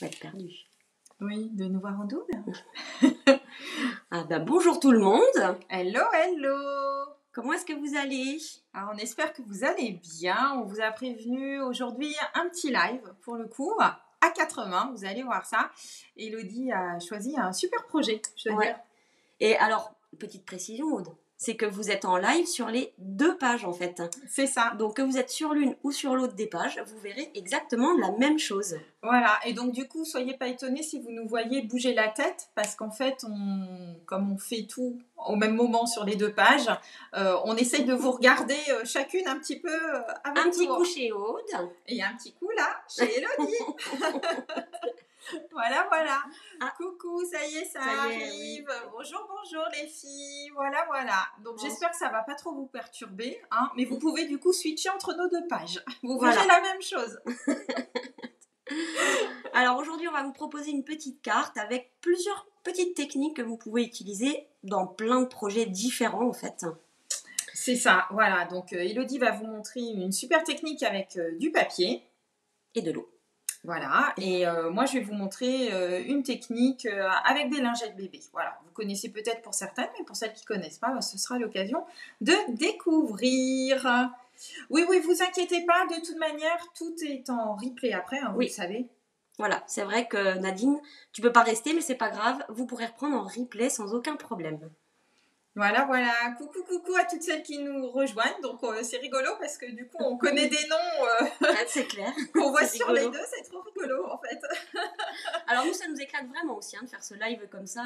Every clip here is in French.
va être perdu. Oui, de nous voir en double. Ah bah bonjour tout le monde. Hello, hello. Comment est-ce que vous allez? Alors, on espère que vous allez bien. On vous a prévenu aujourd'hui un petit live pour le coup. À 4 mains, vous allez voir ça. Elodie a choisi un super projet, je dois dire. Et alors, petite précision, Aude, c'est que vous êtes en live sur les 2 pages en fait. C'est ça. Donc que vous êtes sur l'une ou sur l'autre des pages, vous verrez exactement la même chose. Voilà, et donc du coup, soyez pas étonnés si vous nous voyez bouger la tête, parce qu'en fait, comme on fait tout au même moment sur les 2 pages, on essaye de vous regarder chacune un petit peu avec Un petit tour. coup chez Aude. Et un petit coup là, chez Elodie. Voilà, voilà. Ah. Coucou, ça y est, ça Ça y est, arrive. oui. Bonjour, bonjour les filles. Voilà, voilà. Donc Bon. j'espère que ça va pas trop vous perturber, hein, mais vous pouvez du coup switcher entre nos 2 pages. Vous Voilà. verrez la même chose. Alors aujourd'hui, on va vous proposer une petite carte avec plusieurs petites techniques que vous pouvez utiliser dans plein de projets différents en fait. C'est ça, voilà. Donc Elodie va vous montrer une super technique avec du papier. Et de l'eau. Voilà, et moi je vais vous montrer une technique avec des lingettes bébés. Voilà, vous connaissez peut-être pour certaines, mais pour celles qui ne connaissent pas, ce sera l'occasion de découvrir. Oui, oui, vous inquiétez pas, de toute manière, tout est en replay après, hein, Oui. vous le savez. Voilà, c'est vrai que Nadine, tu peux pas rester, mais c'est pas grave, vous pourrez reprendre en replay sans aucun problème. Voilà, voilà. Coucou, coucou à toutes celles qui nous rejoignent. Donc c'est rigolo parce que du coup on connaît des noms c'est clair. qu'on voit C'est sur rigolo. les deux, c'est trop rigolo en fait. Alors nous, ça nous éclate vraiment aussi de faire ce live comme ça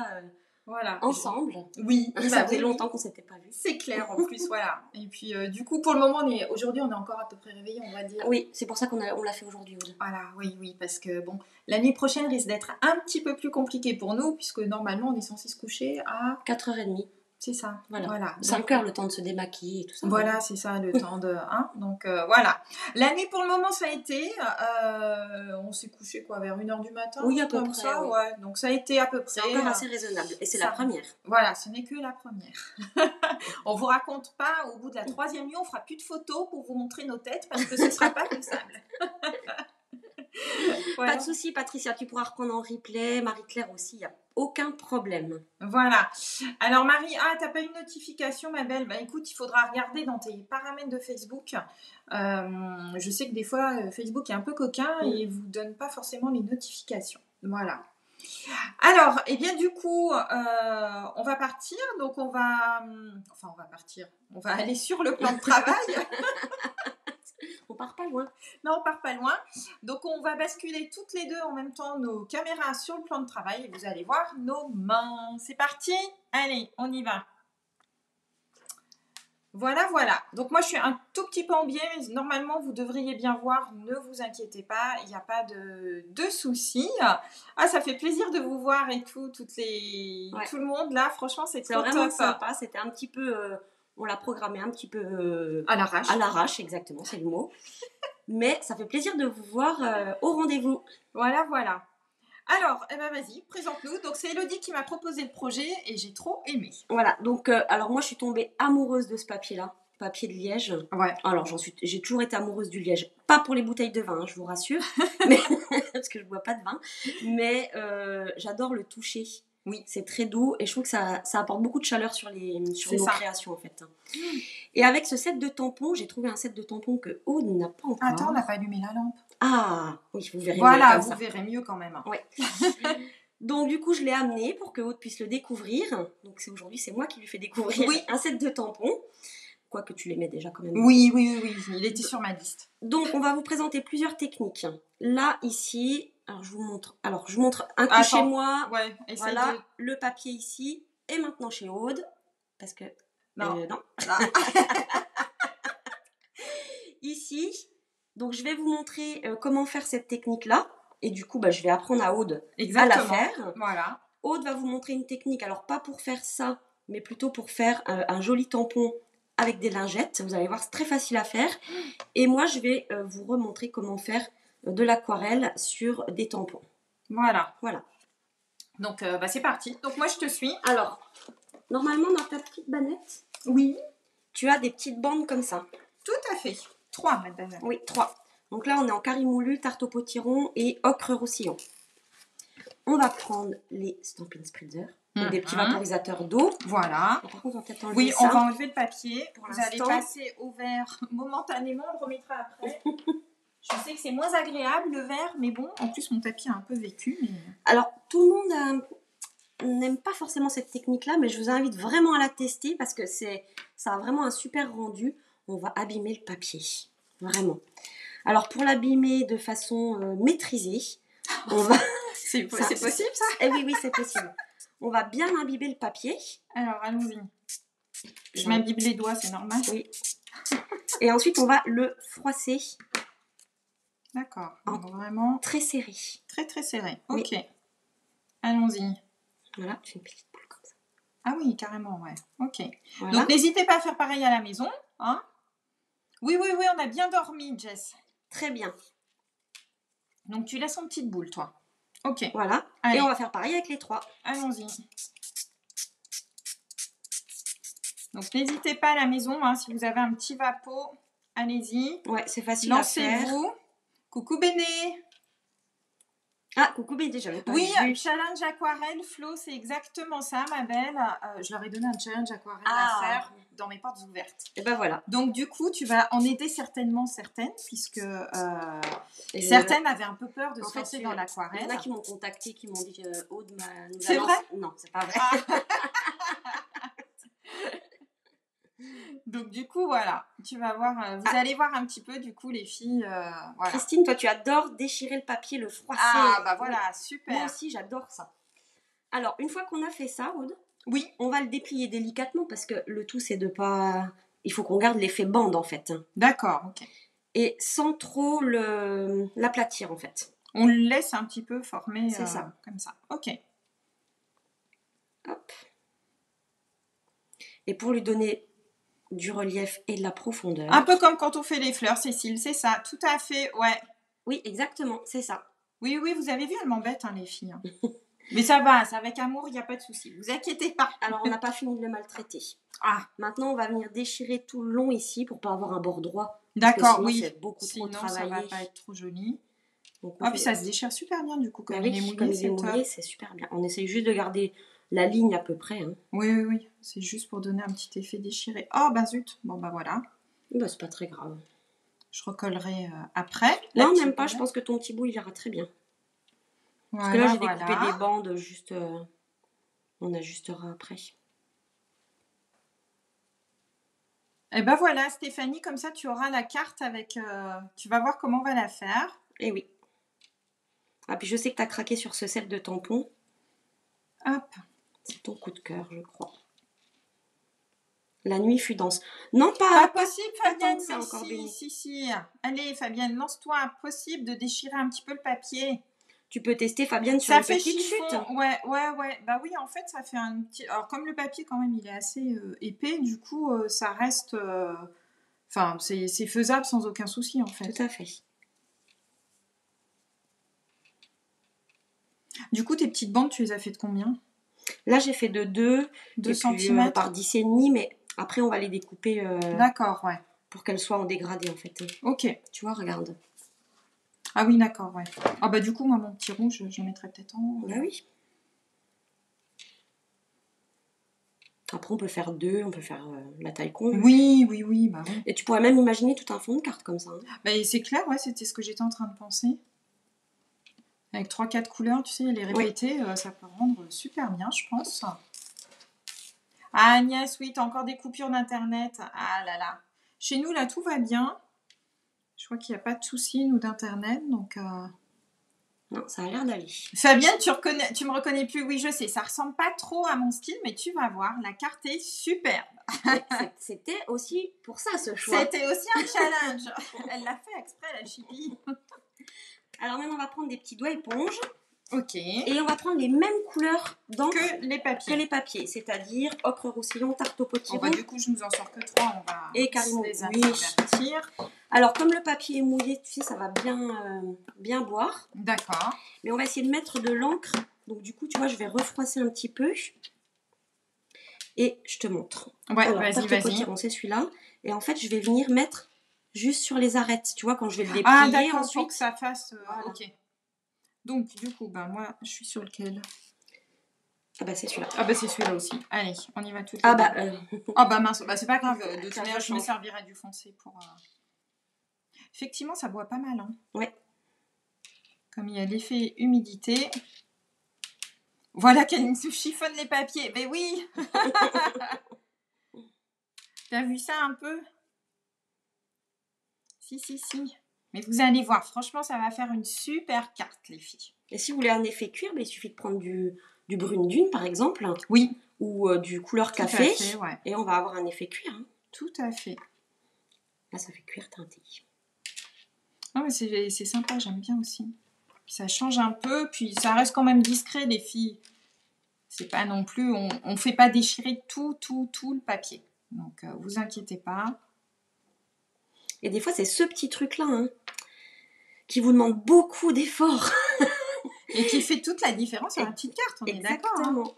Voilà. ensemble. Oui, Ça bah faisait oui, longtemps oui. qu'on s'était pas vu. C'est clair en plus, voilà. Et puis du coup, pour le moment, aujourd'hui, on est encore à peu près réveillés, on va dire. Oui, c'est pour ça qu'on l'a fait aujourd'hui, Aude. Voilà, oui, oui, parce que bon, l'année prochaine risque d'être un petit peu plus compliqué pour nous, puisque normalement, on est censé se coucher à 4h30. C'est ça. Voilà. 5 heures, le temps de se démaquiller et tout ça. Voilà, c'est ça, le temps de... Hein, donc voilà. L'année pour le moment, ça a été... on s'est couché quoi, vers 1h du matin? Oui, à peu près. Ça, oui. ouais. Donc ça a été à peu près... C'est encore assez raisonnable. Et c'est la première. Voilà, ce n'est que la première. On vous raconte pas, au bout de la 3e nuit, on fera plus de photos pour vous montrer nos têtes, parce que ce sera pas faisable. Voilà. Pas de souci, Patricia, tu pourras reprendre en replay. Marie-Claire aussi, il n'y a aucun problème. Voilà. Alors Marie, t'as pas une notification, ma belle? Bah écoute, il faudra regarder dans tes paramètres de Facebook. Je sais que des fois, Facebook est un peu coquin et vous donne pas forcément les notifications. Voilà. Alors, eh bien du coup, on va partir. Donc on va partir. On va aller sur le plan de travail. On part pas loin. Non, on part pas loin. Donc, on va basculer toutes les deux en même temps nos caméras sur le plan de travail et vous allez voir nos mains. C'est parti? Allez, on y va. Voilà, voilà. Donc, moi, je suis un tout petit peu en biais, mais normalement, vous devriez bien voir. Ne vous inquiétez pas, il n'y a pas de soucis. Ah, ça fait plaisir de vous voir et tout, tout le monde là. Franchement, c'est trop vraiment top. Sympa. C'était un petit peu... on l'a programmé un petit peu... à l'arrache. À l'arrache, exactement, c'est le mot. Mais ça fait plaisir de vous voir au rendez-vous. Voilà, voilà. Alors, eh ben vas-y, présente-nous. Donc, c'est Elodie qui m'a proposé le projet et j'ai trop aimé. Voilà, donc, alors moi, je suis tombée amoureuse de ce papier-là, papier de liège. Ouais. Alors, j'ai toujours été amoureuse du liège. Pas pour les bouteilles de vin, je vous rassure, mais, parce que je ne bois pas de vin. Mais j'adore le toucher. Oui, c'est très doux et je trouve que ça apporte beaucoup de chaleur sur nos créations en fait. Et avec ce set de tampons, j'ai trouvé un set de tampons que Aude n'a pas encore. Attends, on n'a pas allumé la lampe. Ah, oui, vous verrez mieux. Voilà, vous verrez mieux quand même. Ouais. Donc du coup, je l'ai amené pour que Aude puisse le découvrir. Donc aujourd'hui, c'est moi qui lui fais découvrir un set de tampons. Quoique tu les mets déjà quand même. Oui, il était sur ma liste. Donc on va vous présenter plusieurs techniques. Là, ici... Alors, je vous montre un coup chez moi. Ouais, voilà, le papier ici. Et maintenant chez Aude. Parce que... Non. Non. Ici. Donc, je vais vous montrer comment faire cette technique-là. Et du coup, je vais apprendre à Aude à la faire. Voilà. Aude va vous montrer une technique. Alors, pas pour faire ça, mais plutôt pour faire un joli tampon avec des lingettes. Vous allez voir, c'est très facile à faire. Et moi, je vais vous remontrer comment faire de l'aquarelle sur des tampons. Voilà. Donc, c'est parti. Donc, moi, je te suis. Alors, normalement, dans ta petite banette, oui, tu as des petites bandes comme ça. Tout à fait. 3, madame. Oui, 3. Donc là, on est en carré moulu, tarte au potiron et ocre roussillon. on va prendre les Stampin' Spritzer, donc des petits vaporisateurs d'eau. Voilà. Et par contre, on va peut-être enlever oui, ça. on va enlever le papier. Pour vous allez passer au verre momentanément, on le remettra après. Je sais que c'est moins agréable le verre, mais bon, en plus mon tapis a un peu vécu. Mais... Alors, tout le monde n'aime pas forcément cette technique-là, mais je vous invite vraiment à la tester parce que ça a vraiment un super rendu. On va abîmer le papier, vraiment. Alors, pour l'abîmer de façon maîtrisée, on va... c'est possible ça? Eh oui, c'est possible. On va bien imbiber le papier. Alors, allons-y. Je m'imbibe les doigts, c'est normal. Oui. Et ensuite, on va le froisser. D'accord. Donc, vraiment très serré. Très, très serré. Oui. Ok. Allons-y. Voilà, tu fais une petite boule comme ça. Ah oui, carrément, ouais. Ok. Voilà. Donc, n'hésitez pas à faire pareil à la maison. Hein. Oui, on a bien dormi, Jess. Très bien. Donc, tu laisses en petite boule, toi. Ok. Voilà. Allez. Et on va faire pareil avec les 3. Allons-y. Donc, n'hésitez pas à la maison, hein, si vous avez un petit vapeau, allez-y. Ouais, c'est facile à faire. Lancez-vous. Coucou Béné. Ah, coucou Béné, j'avais pas vu. Challenge aquarelle, Flo, c'est exactement ça, ma belle. Je leur ai donné un challenge aquarelle à faire dans mes portes ouvertes. Et ben voilà. Donc, du coup, tu vas en aider certainement certaines, puisque certaines avaient un peu peur de se lancer dans l'aquarelle. Il y en a qui m'ont contacté, qui m'ont dit Aude, c'est vrai? Non, c'est pas vrai. Donc du coup voilà, tu vas voir, vous allez voir un petit peu du coup les filles. Voilà. Christine, toi tu adores déchirer le papier, le froisser. Ah bah voilà, super. Moi aussi j'adore ça. Alors une fois qu'on a fait ça, Aude, oui, on va le déplier délicatement parce que le tout c'est de pas, il faut qu'on garde l'effet bande en fait. D'accord, ok. Et sans trop l'aplatir en fait. On le laisse un petit peu former. C'est ça. Comme ça. Ok. Hop. Et pour lui donner du relief et de la profondeur. Un peu comme quand on fait les fleurs, Cécile, c'est ça, tout à fait, ouais. Oui, exactement, c'est ça. Oui, vous avez vu, elles m'embêtent, hein, les filles. Mais ça va, c'est avec amour, il n'y a pas de souci, vous inquiétez pas. Alors, on n'a pas fini de le maltraiter. Ah. Maintenant, on va venir déchirer tout le long ici pour pas avoir un bord droit. D'accord, oui. C'est beaucoup trop travaillé. Ça va pas être trop joli. Donc, puis ça se déchire super bien, du coup, comme il est mouillé. Comme il est mouillé, c'est super bien. On essaye juste de garder la ligne à peu près. Hein. Oui. C'est juste pour donner un petit effet déchiré. Oh, bah zut. Bon, bah voilà. Bah, c'est pas très grave. Je recollerai après. Non, même pas. Je pense que ton petit bout, il ira très bien. Voilà, parce que là, j'ai découpé des bandes. Juste, on ajustera après. Et ben voilà, Stéphanie. Comme ça, tu auras la carte avec... tu vas voir comment on va la faire. Eh oui. Ah, puis je sais que tu as craqué sur ce set de tampons. Hop. C'est ton coup de cœur, je crois. La nuit fut dense. Non, pas possible, Fabienne. C'est encore béni. Si. Allez, Fabienne, lance-toi. Impossible de déchirer un petit peu le papier. Tu peux tester, Fabienne, sur une petite chute. Ouais. Bah oui, en fait, ça fait un petit... Alors, comme le papier, quand même, il est assez épais, du coup, ça reste... Enfin, c'est faisable sans aucun souci, en fait. Tout à fait. Du coup, tes petites bandes, tu les as fait de combien? Là, j'ai fait de 2 cm par 10,5, mais après, on va les découper. D'accord, ouais. Pour qu'elles soient en dégradé, en fait. Ok. Tu vois, regarde. Ah oui, d'accord, ouais. Ah bah du coup, moi, mon petit rouge, je le mettrais peut-être en haut. Bah oui. Après, on peut faire 2, on peut faire la taille qu'on veut. Oui, bah oui. Et tu pourrais même imaginer tout un fond de carte comme ça. Hein. Bah, c'est clair, ouais, c'était ce que j'étais en train de penser. Avec 3-4 couleurs, tu sais, les répéter, ça peut rendre super bien, je pense. Ah, Agnès, oui, t'as encore des coupures d'internet. Ah là là. Chez nous, là, tout va bien. Je crois qu'il n'y a pas de souci, nous, d'internet, donc... Non, ça a l'air d'aller. Fabienne, tu me reconnais plus? Oui, je sais, ça ressemble pas trop à mon style, mais tu vas voir, la carte est superbe. C'était aussi pour ça, ce choix. C'était aussi un challenge. Elle l'a fait exprès, la chipie. Alors maintenant, on va prendre des petits doigts éponges. Ok. Et on va prendre les mêmes couleurs d'encre que les papiers. C'est-à-dire ocre roussillon, tarte au potiron. Bah, du coup, je nous en sors que 3. On va et carrément les invertir. Alors, comme le papier est mouillé, tu sais, ça va bien boire. D'accord. Mais on va essayer de mettre de l'encre. Donc, du coup, tu vois, je vais refroisser un petit peu. Et je te montre. Ouais, alors, vas-y. Tarte au potiron, c'est celui-là. Et en fait, je vais venir mettre juste sur les arêtes. Tu vois, quand je vais le déplier. Ah, d'accord, ensuite, pour que ça fasse... voilà. Ok. Donc, du coup, ben, moi, je suis sur lequel? Ah bah c'est celui-là. Ah bah c'est celui-là aussi. Allez, on y va tout de suite. Ah bah... Ah bah mince, bah, c'est pas grave. De toute Ça manière, je me change. servirai du foncé pour... Effectivement, ça boit pas mal. Hein. Ouais. Comme il y a l'effet humidité. Voilà qu'elle se chiffonne les papiers. Mais oui. T'as vu ça un peu? Si. Mais vous allez voir, franchement, ça va faire une super carte, les filles. Et si vous voulez un effet cuir, bah, il suffit de prendre du brune dune, par exemple. Oui. Ou du couleur Tout à café. fait, ouais. Et on va avoir un effet cuir. Hein. Tout à fait. Là, ça fait cuir teinté. Ah mais c'est sympa, j'aime bien aussi. Puis ça change un peu, puis ça reste quand même discret, les filles. C'est pas non plus... On fait pas déchirer tout le papier. Donc, vous inquiétez pas. Et des fois, c'est ce petit truc-là hein, qui vous demande beaucoup d'efforts. Et qui fait toute la différence sur la petite carte, on est d'accord. Exactement.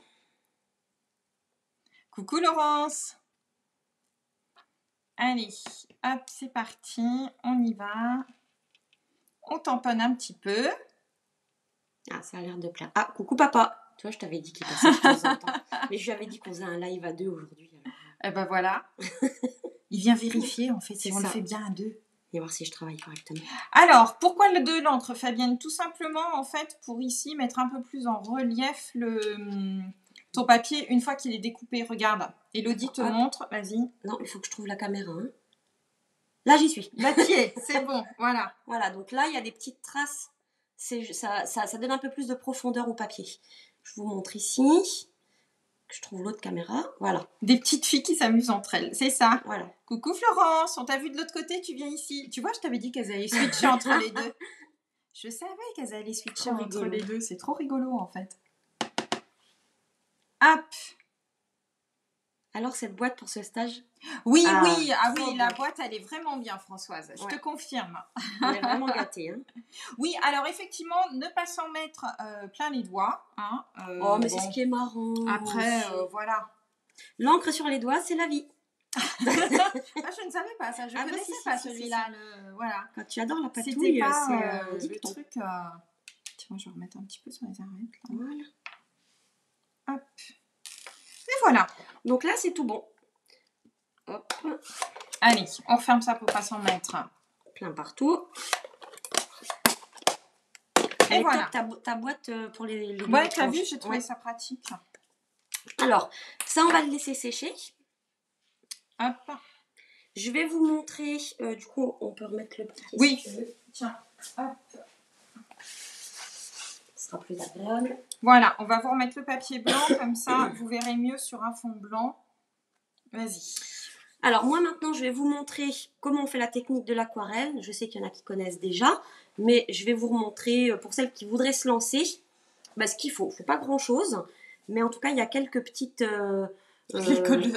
Coucou Laurence. Allez, hop, c'est parti. On y va. On tamponne un petit peu. Ah, ça a l'air de plaire. Ah, coucou papa. Tu vois, je t'avais dit qu'il passait de temps en temps. Mais je lui avais dit qu'on faisait un live à 2 aujourd'hui. Alors... Eh ben voilà. Il vient vérifier en fait si C'est on ça. le fait bien à 2. Et voir si je travaille correctement. Alors, pourquoi le de l'encre, Fabienne? Tout simplement, en fait, pour ici, mettre un peu plus en relief ton papier une fois qu'il est découpé. Regarde, Elodie te montre. Vas-y. Non, il faut que je trouve la caméra. Hein. Là, j'y suis. Là, t'y es. C'est bon, voilà. Voilà, donc là, il y a des petites traces. Ça donne un peu plus de profondeur au papier. Je vous montre ici. Que je trouve l'autre caméra. Voilà. Des petites filles qui s'amusent entre elles, c'est ça. Voilà. Coucou Florence, on t'a vu de l'autre côté, tu viens ici. Tu vois, je t'avais dit qu'elles allaient switcher entre les deux. Je savais qu'elles allaient switcher entre les deux. C'est trop rigolo en fait. Hop. Alors, cette boîte pour ce stage? Oui, Ah, oui, ah oui, bon. La boîte, elle est vraiment bien, Françoise. Je te confirme. On est vraiment gâtés. Hein. Oui, alors effectivement, ne pas s'en mettre plein les doigts. Hein, oh, mais bon, c'est ce qui est marrant. Après, voilà. L'encre sur les doigts, c'est la vie. Ah, je ne savais pas ça, je ne connaissais pas celui-là. Voilà. Quand tu adores la patouille, c'est le truc. Tiens, je vais remettre un petit peu sur les arêtes. Là. Voilà. Hop. Et voilà. Donc là, c'est tout bon. Hop. Allez, on ferme ça pour pas s'en mettre. Plein partout. Et elle voilà. est top, ta boîte pour les ouais, t'as vu, j'ai trouvé ça pratique. Alors, ça, on va le laisser sécher. Hop. Je vais vous montrer. Du coup, on peut remettre le petit. Oui. Si tu veux. Tiens. Hop. Ce sera plus agréable. Voilà, on va vous remettre le papier blanc, comme ça, vous verrez mieux sur un fond blanc. Vas-y. Alors, moi, maintenant, je vais vous montrer comment on fait la technique de l'aquarelle. Je sais qu'il y en a qui connaissent déjà, mais je vais vous remontrer, pour celles qui voudraient se lancer, ce qu'il faut. Il ne faut pas grand-chose, mais en tout cas, il y a quelques petites...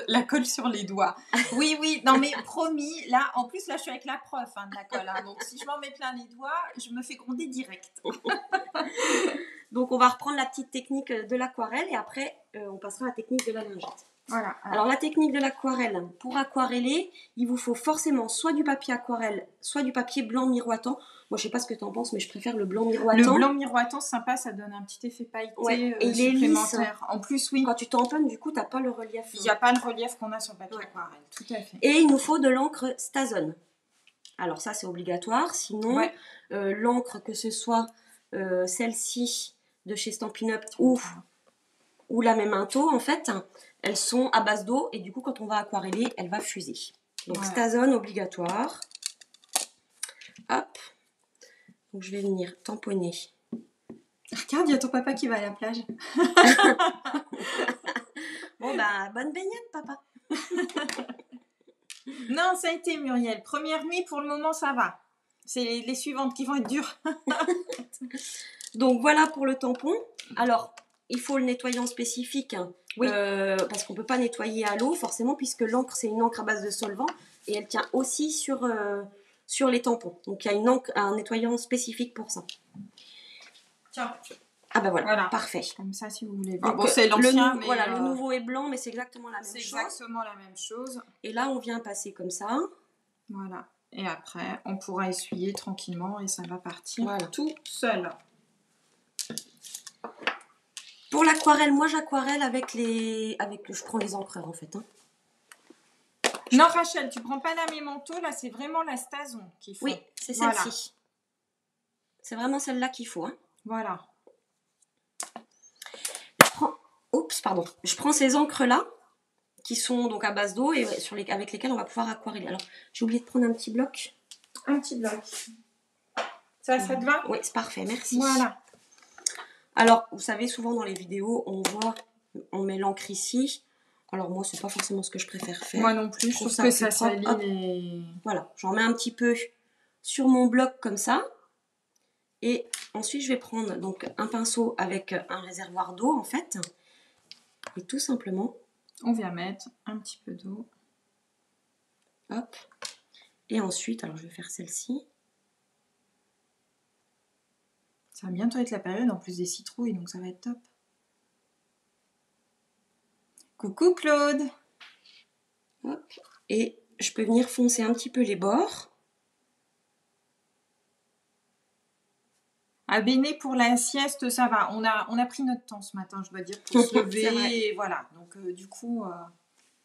La colle sur les doigts. Oui, oui, non mais promis, là, en plus, là, je suis avec la prof de la colle. Hein, donc, si je m'en mets plein les doigts, je me fais gronder direct. Donc, on va reprendre la petite technique de l'aquarelle et après, on passera à la technique de la lingette. Voilà. Alors, la technique de l'aquarelle, pour aquareller, il vous faut forcément soit du papier aquarelle, soit du papier blanc miroitant. Moi, je sais pas ce que tu en penses, mais je préfère le blanc miroitant. Le blanc miroitant, c'est sympa, ça donne un petit effet pailleté et il est lisse. En plus, oui. Quand tu tamponnes, du coup, tu n'as pas le relief. Il n'y a pas le relief qu'on a sur le papier aquarelle, tout à fait. Et il nous faut de l'encre Stazone. Alors ça, c'est obligatoire. Sinon, l'encre, que ce soit celle-ci de chez Stampin' Up ou la Memento, en fait, elles sont à base d'eau et du coup, quand on va aquareller, elle va fuser. Donc Stazone obligatoire. Hop. Donc je vais venir tamponner. Regarde, il y a ton papa qui va à la plage. Bon, bonne baignade, papa. Non, ça a été Muriel. Première nuit, pour le moment, ça va. C'est les suivantes qui vont être dures. Donc voilà pour le tampon. Alors, il faut le nettoyant spécifique. Oui. Parce qu'on ne peut pas nettoyer à l'eau, forcément, puisque l'encre, c'est une encre à base de solvant. Et elle tient aussi sur les tampons. Donc, il y a un nettoyant spécifique pour ça. Tiens. Ah voilà, parfait. Comme ça, si vous voulez. Donc, bon, c'est l'ancien, mais... Voilà, le nouveau est blanc, mais c'est exactement la même chose. C'est exactement la même chose. Et là, on vient passer comme ça. Voilà. Et après, on pourra essuyer tranquillement et ça va partir tout seul. Pour l'aquarelle, moi j'aquarelle avec les... Je prends les encreurs en fait. Hein. Non, Rachel, tu prends pas la Memento, là c'est vraiment la Stason qu'il faut. Oui, c'est voilà. celle-ci. C'est vraiment celle-là qu'il faut. Hein. Voilà. Oups, pardon. Je prends ces encres-là, qui sont donc à base d'eau et avec lesquelles on va pouvoir aquareller. Alors, j'ai oublié de prendre un petit bloc. Un petit bloc. Ça te va? Oui, c'est parfait, merci. Voilà. Alors, vous savez, souvent dans les vidéos, on met l'encre ici. Alors moi, c'est pas forcément ce que je préfère faire. Moi non plus, je trouve que ça salit les... Voilà, j'en mets un petit peu sur mon bloc comme ça. Et ensuite, je vais prendre donc un pinceau avec un réservoir d'eau en fait. Et tout simplement... On vient mettre un petit peu d'eau. Hop. Et ensuite, alors je vais faire celle-ci. Ça va bientôt être la période en plus des citrouilles, donc ça va être top. Coucou Claude. Hop. Et je peux venir foncer un petit peu les bords. À Béné pour la sieste, ça va. On a pris notre temps ce matin, je dois dire, pour se lever. Et voilà. Donc du coup...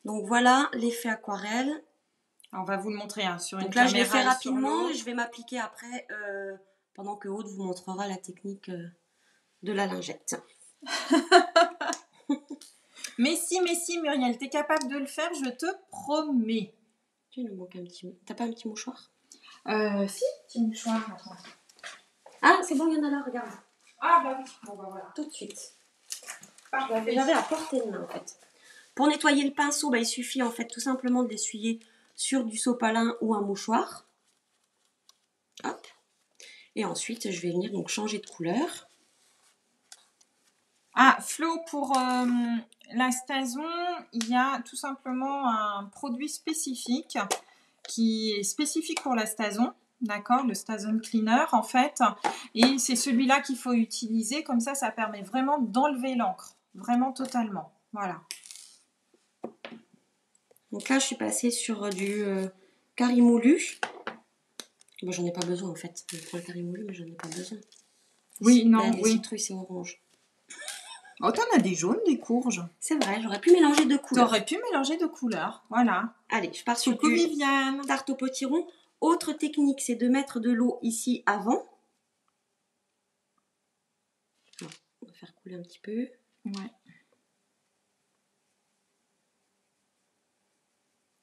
Donc voilà l'effet aquarelle. On va vous le montrer hein, sur une donc là, caméra. Je l'ai fait rapidement. Je vais m'appliquer après, pendant que Aude vous montrera la technique de la lingette. mais si, Muriel, t'es capable de le faire, je te promets. Tu nous manques un petit... T'as pas un petit mouchoir? Si, petit mouchoir. Attends. Ah, c'est bon, il y en a là, regarde. Ah bah oui, bon bah voilà. Tout de suite. Parfait. J'avais à portée de main en fait. Pour nettoyer le pinceau, il suffit en fait tout simplement de l'essuyer sur du sopalin ou un mouchoir. Hop. Et ensuite, je vais venir donc changer de couleur. Ah, Flo, pour la Stason, il y a tout simplement un produit spécifique qui est spécifique pour la Stason. D'accord, le Stason Cleaner en fait. Et c'est celui-là qu'il faut utiliser. Comme ça permet vraiment d'enlever l'encre. Vraiment totalement. Voilà. Donc là, je suis passée sur du carimoulu. Bon, j'en ai pas besoin en fait. Je prends le carimoulu, mais j'en ai pas besoin. Oui, non, là, les oui. citrouilles, c'est orange. Oh, t'en as des jaunes, des courges. C'est vrai, j'aurais pu mélanger deux couleurs. T'aurais pu mélanger deux couleurs, voilà. Allez, je pars sur Coucou du Viviane. tarte au potiron. Autre technique, c'est de mettre de l'eau ici avant. Alors, on va faire couler un petit peu. Ouais.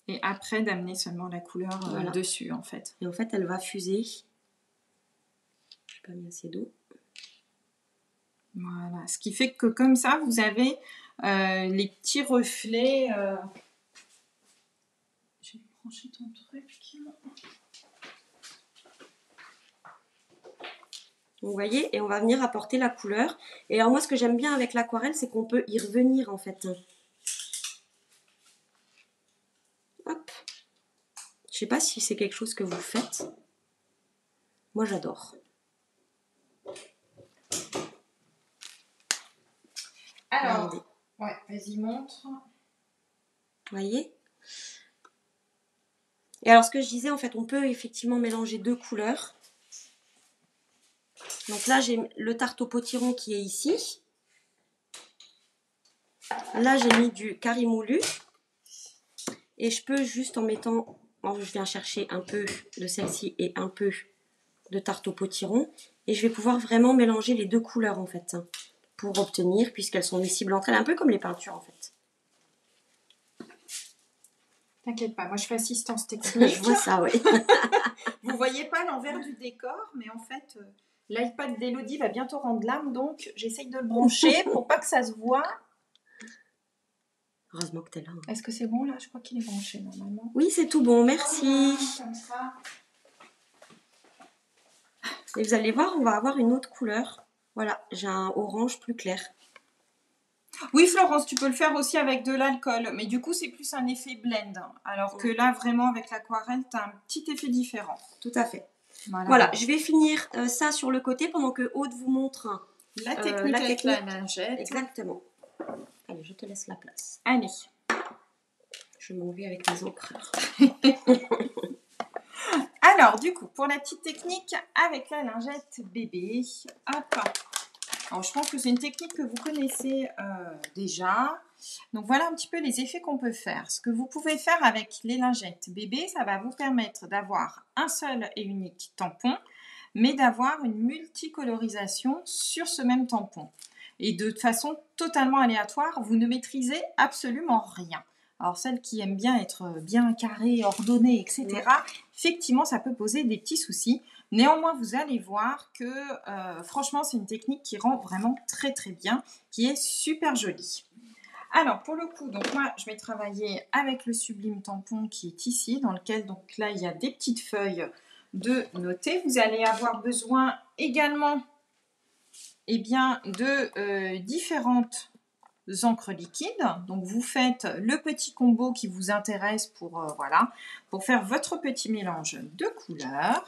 Et après, d'amener seulement la couleur voilà. dessus, en fait. Et en fait, elle va fuser. Je n'ai pas mis assez d'eau. Voilà. Ce qui fait que comme ça, vous avez les petits reflets. J'ai branché ton truc. Vous voyez, et on va venir apporter la couleur. Et alors moi, ce que j'aime bien avec l'aquarelle, c'est qu'on peut y revenir, en fait. Hop. Je sais pas si c'est quelque chose que vous faites. Moi, j'adore. Alors, regardez. Ouais, vas-y, montre. Vous voyez? Et alors, ce que je disais, en fait, on peut effectivement mélanger deux couleurs. Donc là, j'ai le tarte au potiron qui est ici. Là, j'ai mis du carimoulu. Et je peux juste en mettant... je viens chercher un peu de celle-ci et un peu de tarte au potiron. Et je vais pouvoir vraiment mélanger les deux couleurs, en fait. Pour obtenir, puisqu'elles sont miscibles entre elles. Un peu comme les peintures, en fait. T'inquiète pas, moi je fais assistance technique. Je vois ça, oui. Vous voyez pas l'envers du décor, mais en fait, l'iPad d'Elodie va bientôt rendre l'âme, donc j'essaye de le brancher pour pas que ça se voit. Heureusement que t'es là. Est-ce que c'est bon là? Je crois qu'il est branché normalement. Oui, c'est tout bon, merci. Comme ça. Et vous allez voir, on va avoir une autre couleur. Voilà, j'ai un orange plus clair. Oui, Florence, tu peux le faire aussi avec de l'alcool, mais du coup, c'est plus un effet blend. Alors que là, vraiment, avec l'aquarelle, tu as un petit effet différent. Tout à fait. Voilà, je vais finir ça sur le côté pendant que Aude vous montre la technique avec la lingette. Exactement. Allez, je te laisse la place. Allez. Je m'en vais avec mes encreurs. Alors, du coup, pour la petite technique avec la lingette bébé, hop. Alors, je pense que c'est une technique que vous connaissez déjà. Donc, voilà un petit peu les effets qu'on peut faire. Ce que vous pouvez faire avec les lingettes bébé, ça va vous permettre d'avoir un seul et unique tampon, mais d'avoir une multicolorisation sur ce même tampon. Et de façon totalement aléatoire, vous ne maîtrisez absolument rien. Alors, celles qui aiment bien être bien carrées, ordonnées, etc., effectivement, ça peut poser des petits soucis. Néanmoins, vous allez voir que franchement, c'est une technique qui rend vraiment très très bien, qui est super jolie. Alors, pour le coup, donc moi, je vais travailler avec le Sublime Tampon qui est ici, dans lequel, donc là, il y a des petites feuilles de noter. Vous allez avoir besoin également de différentes encres liquides. Donc, vous faites le petit combo qui vous intéresse pour faire votre petit mélange de couleurs.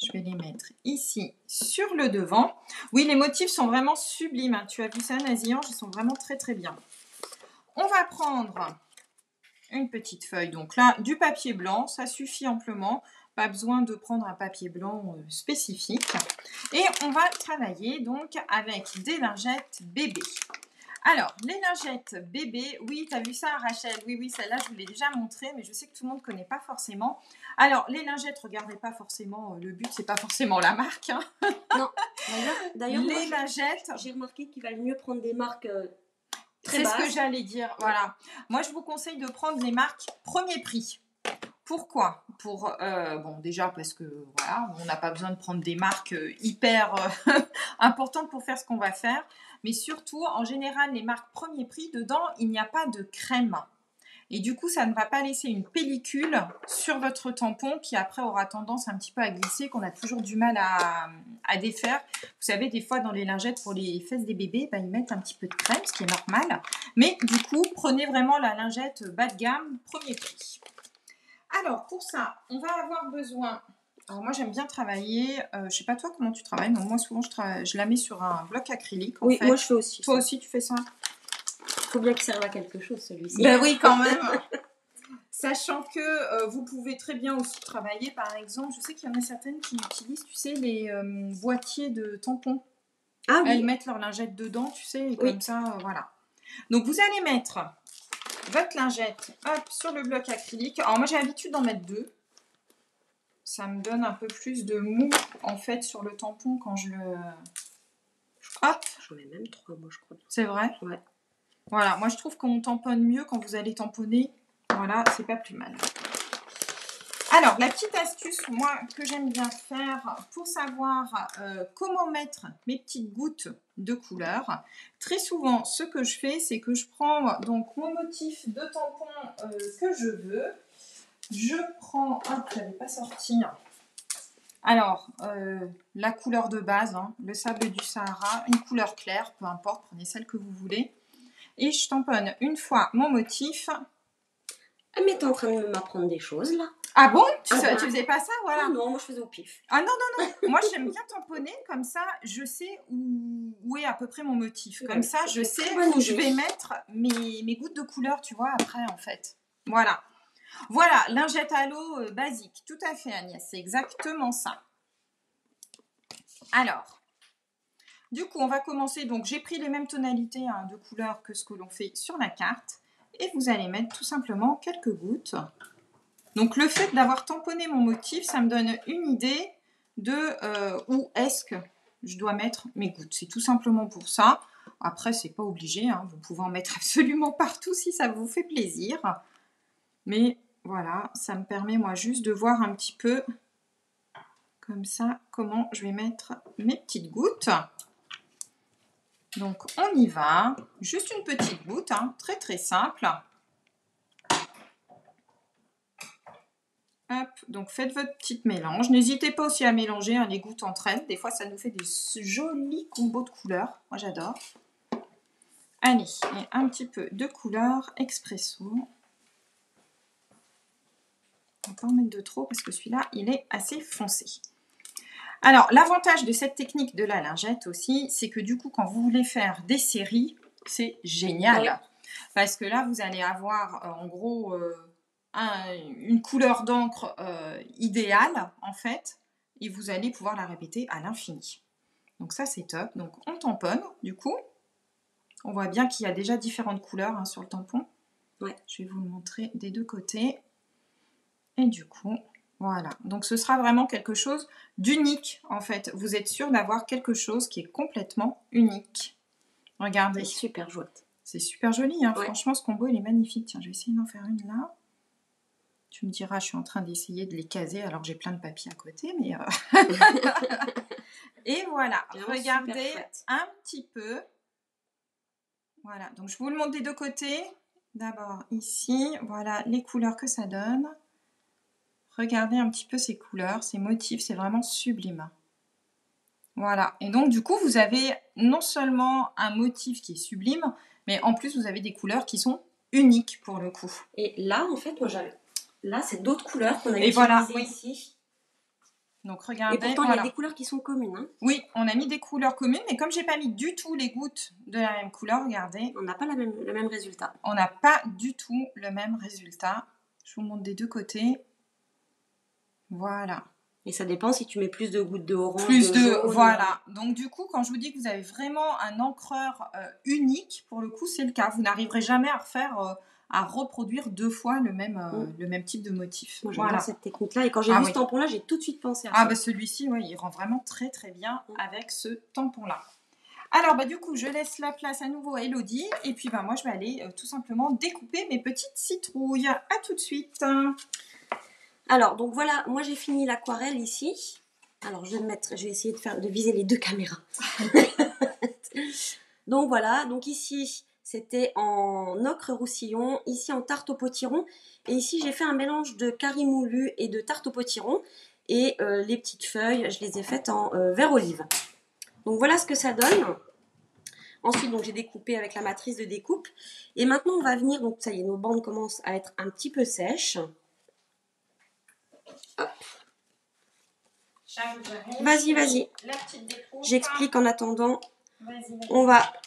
Je vais les mettre ici sur le devant. Oui, les motifs sont vraiment sublimes. Tu as vu ça, Naziange, ils sont vraiment très très bien. On va prendre une petite feuille. Donc là, du papier blanc, ça suffit amplement. Pas besoin de prendre un papier blanc spécifique. Et on va travailler donc avec des lingettes bébé. Alors, les lingettes bébé, oui, tu as vu ça, Rachel? Oui, celle-là, je vous l'ai déjà montrée, mais je sais que tout le monde ne connaît pas forcément. Alors, les lingettes, regardez pas forcément, le but, c'est pas forcément la marque. Hein. Non, d'ailleurs, les lingettes... J'ai remarqué qu'il valait mieux prendre des marques très basses. basses. C'est ce que j'allais dire, voilà. Moi, je vous conseille de prendre les marques premier prix. Pourquoi? Déjà parce que voilà, on n'a pas besoin de prendre des marques hyper importantes pour faire ce qu'on va faire. Mais surtout, en général, les marques premier prix, dedans, il n'y a pas de crème. Et du coup, ça ne va pas laisser une pellicule sur votre tampon qui après aura tendance un petit peu à glisser, qu'on a toujours du mal à défaire. Vous savez, des fois, dans les lingettes pour les fesses des bébés, ils mettent un petit peu de crème, ce qui est normal. Mais du coup, prenez vraiment la lingette bas de gamme, premier prix. Alors, pour ça, on va avoir besoin... Alors, moi, j'aime bien travailler... je ne sais pas toi comment tu travailles, mais moi, souvent, je la mets sur un bloc acrylique. Oui, moi, je fais aussi. Toi aussi, tu fais ça? Il faut bien qu'il serve à quelque chose, celui-ci. Ben oui, quand même. Sachant que vous pouvez très bien aussi travailler, par exemple, je sais qu'il y en a certaines qui utilisent, tu sais, les boîtiers de tampons. Ah oui. Elles mettent leur lingette dedans, tu sais, et comme ça, voilà. Donc, vous allez mettre votre lingette, sur le bloc acrylique. Alors, moi, j'ai l'habitude d'en mettre 2. Ça me donne un peu plus de mou, en fait, sur le tampon quand je le... Hop. J'en ai même 3, moi, je crois. C'est vrai? Ouais. Voilà, moi, je trouve qu'on tamponne mieux quand vous allez tamponner. Voilà, c'est pas plus mal. Alors, la petite astuce, moi, que j'aime bien faire pour savoir comment mettre mes petites gouttes de couleur. Très souvent, ce que je fais, c'est que je prends donc mon motif de tampon que je veux. Je prends, je n'avais pas sorti. Alors, la couleur de base, le sable du Sahara, une couleur claire, peu importe, prenez celle que vous voulez. Et je tamponne une fois mon motif. Ah, mais t'es en train de m'apprendre des choses, là. Ah bon? Tu faisais pas ça? Voilà. Ah non, moi, je faisais au pif. Ah non. Moi, j'aime bien tamponner, comme ça, je sais où est à peu près mon motif. Comme ça, je sais où je vais mettre mes gouttes de couleur, tu vois, après, en fait. Voilà. Voilà, lingette à l'eau basique. Tout à fait, Agnès. C'est exactement ça. Alors, du coup, on va commencer. Donc, j'ai pris les mêmes tonalités de couleurs que ce que l'on fait sur la carte. Et vous allez mettre tout simplement quelques gouttes. Donc, le fait d'avoir tamponné mon motif, ça me donne une idée de où est-ce que je dois mettre mes gouttes. C'est tout simplement pour ça. Après, c'est pas obligé. Vous pouvez en mettre absolument partout si ça vous fait plaisir. Mais voilà, ça me permet moi juste de voir un petit peu comme ça comment je vais mettre mes petites gouttes. Donc, on y va. Juste une petite goutte, très très simple. Hop, donc faites votre petit mélange. N'hésitez pas aussi à mélanger les gouttes entre elles. Des fois, ça nous fait des jolis combos de couleurs. Moi, j'adore. Allez, et un petit peu de couleur expresso. On va pas en mettre de trop parce que celui-là, il est assez foncé. Alors, l'avantage de cette technique de la lingette aussi, c'est que du coup, quand vous voulez faire des séries, c'est génial. Oui. Parce que là, vous allez avoir en gros une couleur d'encre idéale, en fait, et vous allez pouvoir la répéter à l'infini. Donc ça, c'est top. Donc on tamponne, du coup. On voit bien qu'il y a déjà différentes couleurs hein, sur le tampon. Ouais. Je vais vous le montrer des deux côtés. Et du coup, voilà. Donc ce sera vraiment quelque chose d'unique, en fait. Vous êtes sûr d'avoir quelque chose qui est complètement unique. Regardez. C'est super chouette. C'est super joli, hein. Ouais. Franchement, ce combo, il est magnifique. Tiens, je vais essayer d'en faire une là. Tu me diras, je suis en train d'essayer de les caser alors que j'ai plein de papier à côté, mais... Et voilà, regardez un petit peu. Voilà, donc je vous le montre des deux côtés. D'abord ici, voilà les couleurs que ça donne. Regardez un petit peu ces couleurs, ces motifs, c'est vraiment sublime. Voilà, et donc du coup, vous avez non seulement un motif qui est sublime, mais en plus, vous avez des couleurs qui sont uniques pour le coup. Et là, en fait, moi j'avais... Là, c'est d'autres couleurs qu'on a utilisées voilà, ici. Donc regardez. Et pourtant, il y a des couleurs qui sont communes. Hein. Oui, on a mis des couleurs communes, mais comme j'ai pas mis du tout les gouttes de la même couleur, regardez. On n'a pas le même résultat. On n'a pas du tout le même résultat. Je vous montre des deux côtés. Voilà. Et ça dépend si tu mets plus de gouttes de orange, plus de jaune, voilà. Donc du coup, quand je vous dis que vous avez vraiment un encreur unique, pour le coup, c'est le cas. Vous n'arriverez jamais à refaire, à reproduire deux fois le même type de motif. Moi, j'adore cette technique-là. Et quand j'ai vu ce tampon-là, j'ai tout de suite pensé à ça. Ah bah celui-ci, ouais, il rend vraiment très très bien avec ce tampon-là. Alors bah du coup, je laisse la place à nouveau à Elodie. Et puis bah moi, je vais aller tout simplement découper mes petites citrouilles. À tout de suite. Alors, donc voilà, moi j'ai fini l'aquarelle ici. Alors, je vais essayer de viser les deux caméras. Donc voilà, donc ici, c'était en ocre roussillon, ici en tarte au potiron. Et ici, j'ai fait un mélange de carré moulu et de tarte au potiron. Et les petites feuilles, je les ai faites en vert olive. Donc voilà ce que ça donne. Ensuite, donc j'ai découpé avec la matrice de découpe. Et maintenant, on va venir, donc ça y est, nos bandes commencent à être un petit peu sèches. Hop. Vas-y. J'explique en attendant.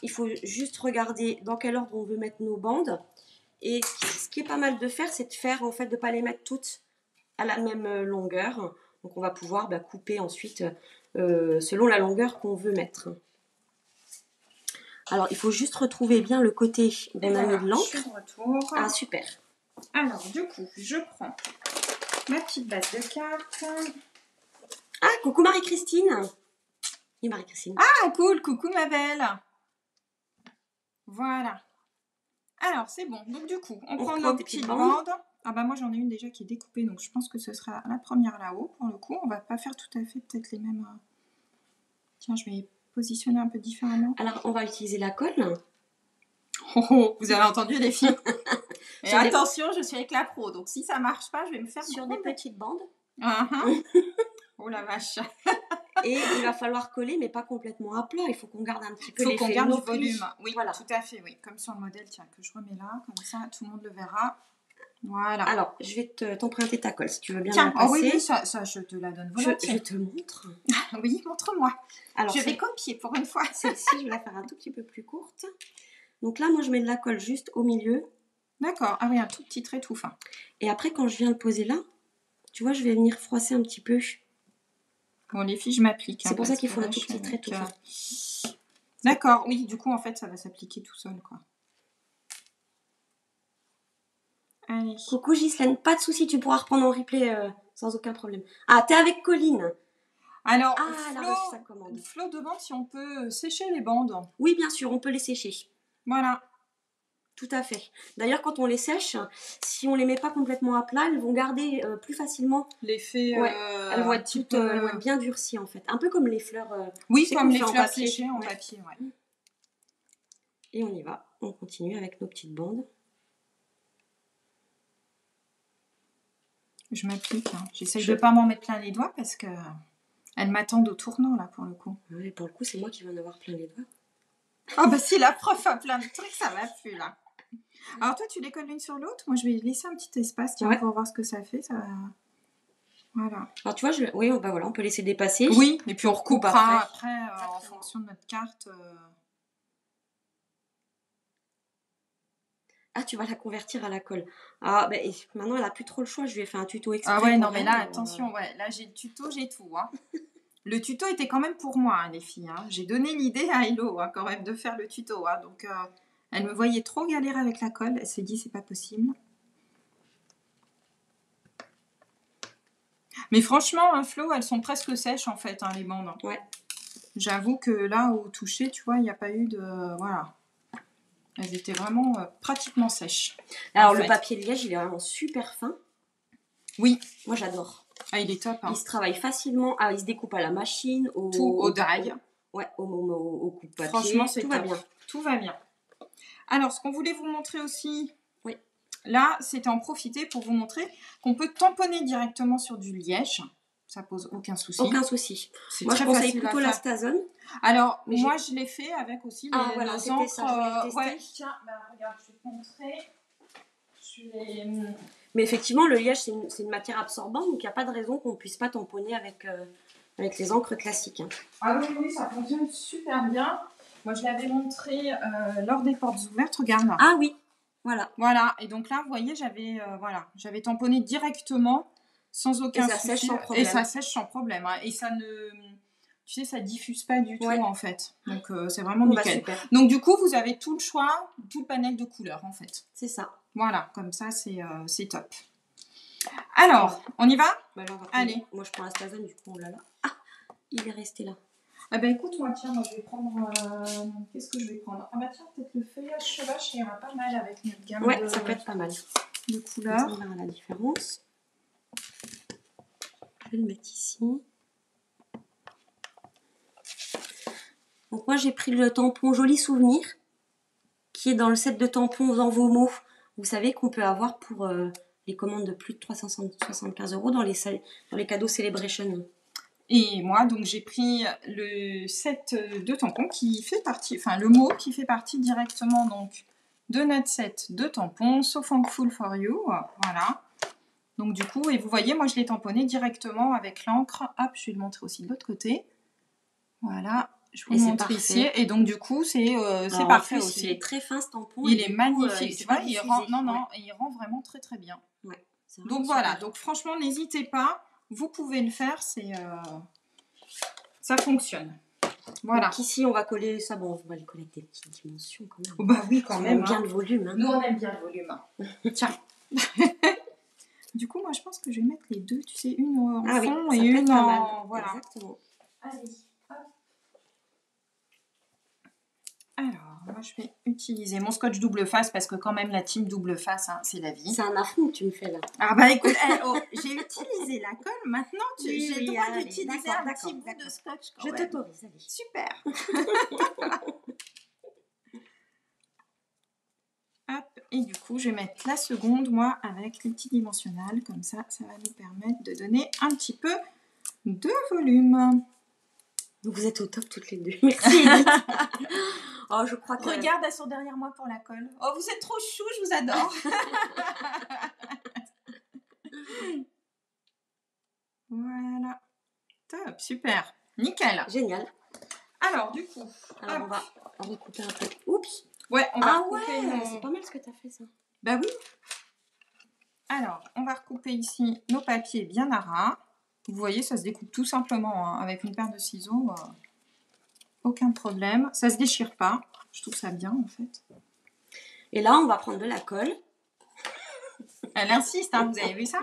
Il faut juste regarder dans quel ordre on veut mettre nos bandes. Et ce qui est pas mal de faire, c'est de faire en fait de pas les mettre toutes à la même longueur. Donc on va pouvoir couper ensuite selon la longueur qu'on veut mettre. Alors il faut juste retrouver bien le côté qu'on a mis de l'encre. Ah super. Alors du coup, je prends ma petite base de cartes. Ah, coucou Marie-Christine. Et Marie-Christine. Ah, cool, coucou ma belle. Voilà. Alors, c'est bon. Donc, du coup, on prend nos petites bandes. Ah bah moi, j'en ai une déjà qui est découpée, donc je pense que ce sera la première là-haut, pour le coup. On va pas faire tout à fait peut-être les mêmes... Tiens, je vais positionner un peu différemment. Alors, on va utiliser la colle. Vous avez entendu les filles. Et attention, je suis avec la pro, donc si ça marche pas, je vais me faire... Sur des petites bandes. Oh la vache. Et il va falloir coller, mais pas complètement à plat. Il faut qu'on garde un petit peu l'effet. Il faut qu'on garde du plis. volume. Oui, voilà. Tout à fait, oui. Comme sur le modèle, tiens, que je remets là. Comme ça, tout le monde le verra. Voilà. Alors, je vais t'emprunter ta colle, si tu veux bien la passer. Oui, ça, je te la donne volontiers. Je te montre. Oui, montre-moi. Alors, je vais copier pour une fois. Celle-ci, je vais la faire un tout petit peu plus courte. Donc là, moi, je mets de la colle juste au milieu. D'accord. Ah oui, un tout petit trait tout fin. Et après, quand je viens le poser là, tu vois, je vais venir froisser un petit peu. Bon, les filles, je m'applique. C'est pour ça qu'il faut un tout petit trait tout fin. D'accord, oui, du coup, en fait, ça va s'appliquer tout seul, quoi. Allez. Coucou Ghislaine, pas de souci, tu pourras reprendre en replay sans aucun problème. Ah, t'es avec Colline. Alors, elle a reçu sa commande. Flo demande si on peut sécher les bandes. Oui, bien sûr, on peut les sécher. Voilà. Tout à fait. D'ailleurs, quand on les sèche, si on les met pas complètement à plat, elles vont garder plus facilement l'effet. Elles vont être bien durcies en fait, un peu comme les fleurs. Oui, comme les fleurs séchées en papier. Ouais. Et on y va. On continue avec nos petites bandes. Je m'applique. Hein. J'essaye de pas m'en mettre plein les doigts parce que elles m'attendent au tournant là pour le coup. Oui, pour le coup, c'est moi qui vais en avoir plein les doigts. Ah bah si la prof a plein de trucs, ça va plus là. Alors toi, tu les colles l'une sur l'autre. Moi, je vais laisser un petit espace, tiens, pour voir ce que ça fait. Ça... Voilà. Alors tu vois, oui, voilà, on peut laisser dépasser. Oui, et puis on recoupera après en fonction de notre carte. Ah, tu vas la convertir à la colle. Ah, ben maintenant, elle a plus trop le choix. Je lui ai fait un tuto exprès. Ah ouais, non, mais là, attention, ouais, là, j'ai le tuto, j'ai tout. Hein. Le tuto était quand même pour moi, hein, les filles. Hein. J'ai donné l'idée à Hello, hein, quand même, de faire le tuto. Hein. Donc, elle me voyait trop galérer avec la colle. Elle s'est dit, c'est pas possible. Mais franchement, hein, Flo, elles sont presque sèches, en fait, hein, les bandes. Ouais. J'avoue que là, au toucher, tu vois, il n'y a pas eu de... Voilà. Elles étaient vraiment pratiquement sèches. Alors, le papier de liège, il est vraiment super fin. Oui. Moi, j'adore. Ah, il est top. Hein. Il se travaille facilement. Ah, il se découpe à la machine. Au die. Ouais, au coup de papier. Franchement, c'est tout top. va bien. Tout va bien. Alors, ce qu'on voulait vous montrer aussi... Oui. Là, c'était en profiter pour vous montrer qu'on peut tamponner directement sur du liège. Ça pose aucun souci. Aucun souci. Moi, je conseille plutôt la Stazone. Alors, moi, je l'ai fait avec aussi les voilà, encres. Ça, ouais. Tiens, bah, regarde, je vais te montrer. Mais effectivement, le liège, c'est une matière absorbante, donc il n'y a pas de raison qu'on ne puisse pas tamponner avec les encres classiques. Hein. Ah oui, ça fonctionne super bien. Moi, je l'avais montré lors des portes ouvertes. Regarde. Ah oui, voilà. Voilà, et donc là, vous voyez, j'avais tamponné directement sans aucun souci. Sèche sans problème. Et ça sèche sans problème. Hein. Et ça ne... Tu sais, ça diffuse pas du tout, en fait. Donc, c'est vraiment nickel. Bah, super. Donc, du coup, vous avez tout le choix, tout le panel de couleurs, en fait. C'est ça. Voilà, comme ça, c'est top. Alors, on y va? Bah, alors, allez. Moi, je prends la Stazone, du coup, on l'a là. Ah, il est resté là. Ah ben écoute, moi, tiens, je vais prendre... Qu'est-ce que je vais prendre? Ah bah tiens, peut-être le feuillage sauvage, ça ira pas mal avec notre gamme ouais, ça peut être pas mal. De couleurs. On verra la différence. Je vais le mettre ici. Donc moi, j'ai pris le tampon Joli Souvenir, qui est dans le set de tampons dans vos mots. Vous savez qu'on peut avoir pour les commandes de plus de 375 € dans les cadeaux Celebration. Et moi, donc, j'ai pris le set de tampons qui fait partie, enfin, le mot qui fait partie directement, donc, de notre set de tampons, So Thankful for You. Voilà. Donc, du coup, et vous voyez, moi, je l'ai tamponné directement avec l'encre. Hop, je vais le montrer aussi de l'autre côté. Voilà. Je vous le montre ici. Et donc, du coup, c'est parfait aussi. Il est très fin, ce tampon. Il est magnifique. Tu vois, il rend vraiment très, très bien. Ouais, donc, voilà. Donc, franchement, n'hésitez pas. Vous pouvez le faire, ça fonctionne. Voilà. Donc ici, on va coller ça. Bon, on va le coller avec des petites dimensions quand même. Oh bah oui, quand même. On aime bien le volume. Hein. Nous, on aime bien le volume. Tiens. Du coup, moi, je pense que je vais mettre les deux. Tu sais, une en fond et une en... Voilà. Exactement. Allez. Hop. Alors, moi, je vais utiliser mon scotch double face parce que quand même, la team double face, hein, c'est la vie. C'est un affront que tu me fais là. Ah bah écoute, j'ai utilisé la colle. Maintenant, j'ai le droit d'utiliser un petit bout de scotch. Je t'autorise, allez. Super. Hop, et du coup, je vais mettre la seconde, moi, avec multidimensionnel. Comme ça, ça va nous permettre de donner un petit peu de volume. Vous êtes au top toutes les deux. Merci, Edith. Oh, je crois que... Regarde, elles sont derrière moi pour la colle. Oh, vous êtes trop chou, je vous adore. Voilà. Top, super. Nickel. Génial. Alors, du coup... Alors, on va recouper un peu. Oups. Ouais, on va recouper. Ah ouais, c'est pas mal ce que tu as fait, ça. Bah oui. Alors, on va recouper ici nos papiers bien à ras. Vous voyez, ça se découpe tout simplement hein, avec une paire de ciseaux. Aucun problème. Ça se déchire pas. Je trouve ça bien, en fait. Et là, on va prendre de la colle. Elle insiste, hein, vous avez vu ça?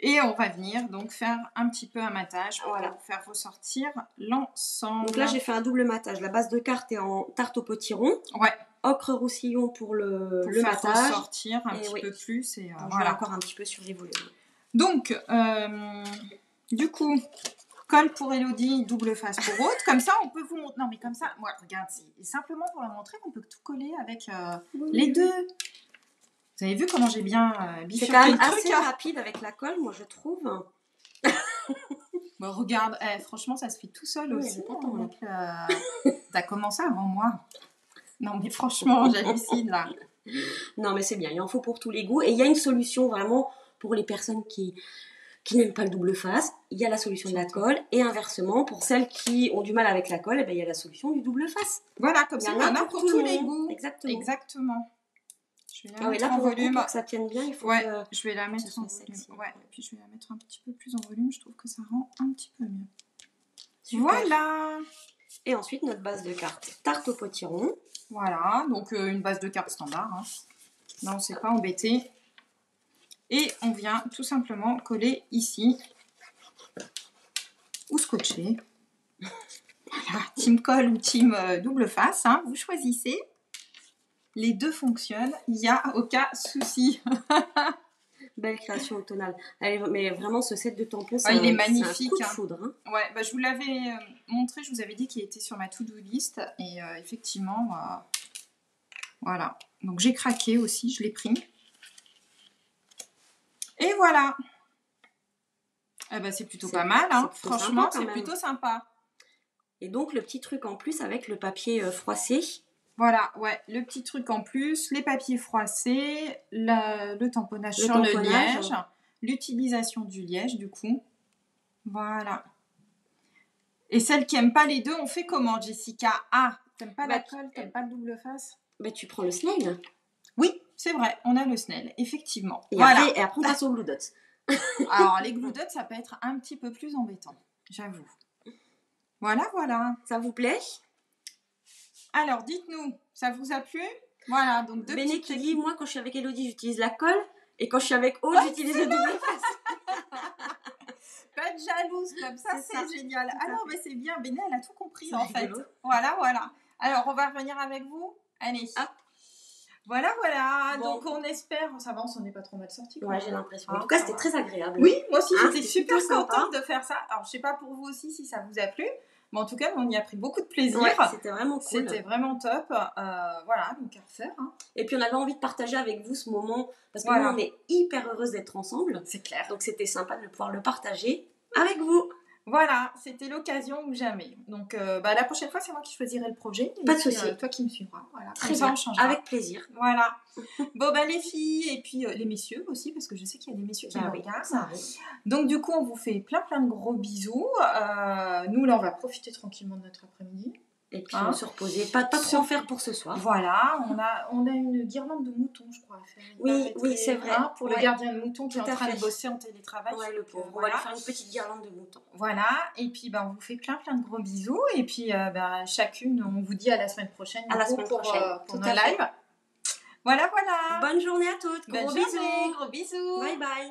Et on va venir donc faire un petit peu un matage pour faire ressortir l'ensemble. Donc là, j'ai fait un double matage. La base de carte est en tarte au potiron. Ouais. Ocre roussillon pour le matage. Pour ressortir un petit peu plus. Et voilà, encore un petit peu sur les volumes. Donc, du coup, colle pour Elodie, double face pour Aude. Comme ça, on peut vous montrer. Non, mais comme ça, moi, regarde, c'est simplement pour la montrer qu'on peut tout coller avec les deux. Vous avez vu comment j'ai bien bifurqué le truc? C'est quand même assez rapide avec la colle, moi, je trouve. Bon, regarde, franchement, ça se fait tout seul aussi. T'as commencé avant moi. Non, mais franchement, j'hallucine là. Non, mais c'est bien, il en faut pour tous les goûts. Et il y a une solution vraiment pour les personnes qui n'aiment pas le double face. Il y a la solution de la colle. Et inversement, pour celles qui ont du mal avec la colle, il y a la solution du double face. Voilà, comme ça, il y en a pour tous les goûts. Exactement. Je vais la mettre en volume. Pour que ça tienne bien, il faut je vais la mettre en volume. Ouais, et puis je vais la mettre un petit peu plus en volume. Je trouve que ça rend un petit peu mieux. Super. Voilà. Et ensuite, notre base de cartes tarte au potiron. Voilà, donc une base de cartes standard. Hein. Là, on ne s'est pas embêté. Et on vient tout simplement coller ici. Ou scotcher. Voilà, team colle ou team double face. Hein, vous choisissez. Les deux fonctionnent. Il n'y a aucun souci. Belle création automnale. Mais vraiment, ce set de tampons, il est magnifique. C'est un coup de foudre. Hein. Ouais, je vous l'avais montré, je vous avais dit qu'il était sur ma to-do list. Et effectivement, voilà. Donc j'ai craqué aussi, je l'ai pris. Et voilà. C'est plutôt pas mal. Hein. Franchement, c'est plutôt sympa. Et donc, le petit truc en plus avec le papier froissé. Voilà, ouais, le petit truc en plus, les papiers froissés, le tamponnage sur le liège, l'utilisation du liège du coup. Voilà. Et celles qui n'aiment pas les deux, on fait comment, Jessica? Ah, t'aimes pas la colle, t'aimes pas le double face? Tu prends le snail. Oui, c'est vrai, on a le snail, effectivement. Et après, on passe aux glue dots. Alors, les glue dots, ça peut être un petit peu plus embêtant, j'avoue. Voilà. Ça vous plaît? Alors, dites-nous, ça vous a plu? Voilà, donc deux Béné qui dit, moi, quand je suis avec Elodie, j'utilise la colle. Et quand je suis avec Aude, j'utilise le double face. Pas de jalouse, comme ça, c'est génial. Alors, c'est bien, Béné, elle a tout compris, en fait. Rigolo. Voilà. Alors, on va revenir avec vous. Allez. Hop. Voilà. Bon. Donc, on espère... Ça va, on s'en est pas trop mal sorti. Ouais, j'ai l'impression. En tout cas, c'était très agréable. Oui, moi aussi, j'étais super contente de faire ça. Alors, je sais pas pour vous aussi si ça vous a plu. Mais en tout cas, on y a pris beaucoup de plaisir. Ouais, c'était vraiment cool. C'était vraiment top. Voilà, donc à refaire. Hein. Et puis, on avait envie de partager avec vous ce moment. Parce que nous, on est hyper heureuses d'être ensemble. C'est clair. Donc, c'était sympa de pouvoir le partager avec vous. Voilà, c'était l'occasion ou jamais. Donc, la prochaine fois, c'est moi qui choisirai le projet. Pas de souci. Toi qui me suivras. Voilà. Très bien, avec plaisir. Voilà. Bon, les filles et puis les messieurs aussi, parce que je sais qu'il y a des messieurs qui nous regardent. Donc, du coup, on vous fait plein de gros bisous. Nous, là, on va profiter tranquillement de notre après-midi. Et puis, se reposer. Pas trop en faire pour ce soir. Voilà, on a une guirlande de moutons, je crois, à faire. Oui, c'est vrai. Pour le gardien de moutons qui est en train de bosser en télétravail. Ouais, le pauvre. On va lui faire une petite guirlande de moutons. Voilà, et puis on vous fait plein de gros bisous. Et puis, chacune, on vous dit à la semaine prochaine. À la semaine prochaine. Pour nos lives. Voilà. Bonne journée à toutes. Gros bisous. Gros bisous. Bye bye.